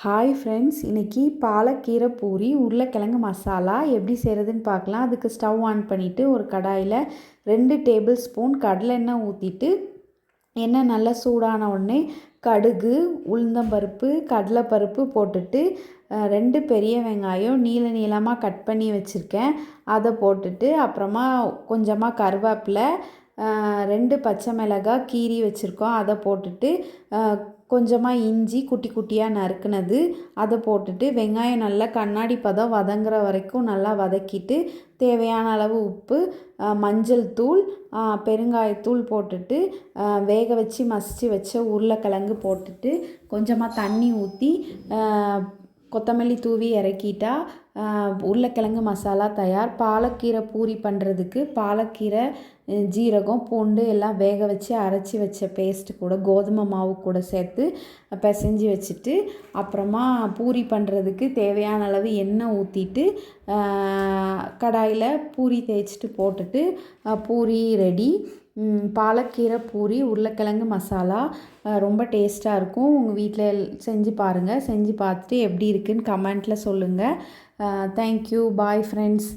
Hi friends, இன்றைக்கி பாலக்கீரை பூரி உருளைக்கிழங்கு மசாலா எப்படி செய்கிறதுன்னு பார்க்கலாம். அதுக்கு ஸ்டவ் ஆன் பண்ணிவிட்டு ஒரு கடாயில் 2 டேபிள் ஸ்பூன் கடலெண்ணெய் ஊற்றிட்டு எண்ணெய் நல்லா சூடான உடனே கடுகு, உளுந்தம்பருப்பு, கடலைப்பருப்பு போட்டுட்டு 2 பெரிய வெங்காயம் நீளமாக கட் பண்ணி வச்சுருக்கேன், அதை போட்டுட்டு அப்புறமா கொஞ்சமாக கருவேப்பிலை, 2 பச்சை மிளகாய் கீறி வச்சுருக்கோம் அதை போட்டுட்டு கொஞ்சமாக இஞ்சி குட்டி குட்டியாக நறுக்குனது அதை போட்டுட்டு வெங்காயம் நல்லா கண்ணாடி பதம் வதங்குற வரைக்கும் நல்லா வதக்கிட்டு தேவையான அளவு உப்பு, மஞ்சள் தூள், பெருங்காயத்தூள் போட்டுட்டு வேக வச்சு மசித்து வச்ச உருளைக்கிழங்கு போட்டுட்டு கொஞ்சமாக தண்ணி ஊற்றி கொத்தமல்லி தூவி இறக்கிட்டா உருளைக்கிழங்கு மசாலா தயார். பாலக்கீரை பூரி பண்ணுறதுக்கு பாலக்கீரை, ஜீரகம், பூண்டு எல்லாம் வேக வச்சு அரைச்சி வச்ச பேஸ்ட்டு கூட கோதுமை மாவு கூட சேர்த்து பிசைஞ்சு வச்சுட்டு அப்புறமா பூரி பண்ணுறதுக்கு தேவையான அளவு எண்ணெய் ஊற்றிட்டு கடாயில் பூரி தேய்ச்சிட்டு போட்டுட்டு பூரி ரெடி. பாலக்கீரை பூரி உருளைக்கிழங்கு மசாலா ரொம்ப டேஸ்ட்டாக இருக்கும். உங்கள் வீட்டில் செஞ்சு பாருங்கள். செஞ்சு பார்த்துட்டு எப்படி இருக்குன்னு கமெண்ட்டில் சொல்லுங்கள். தேங்க்யூ. Bye friends.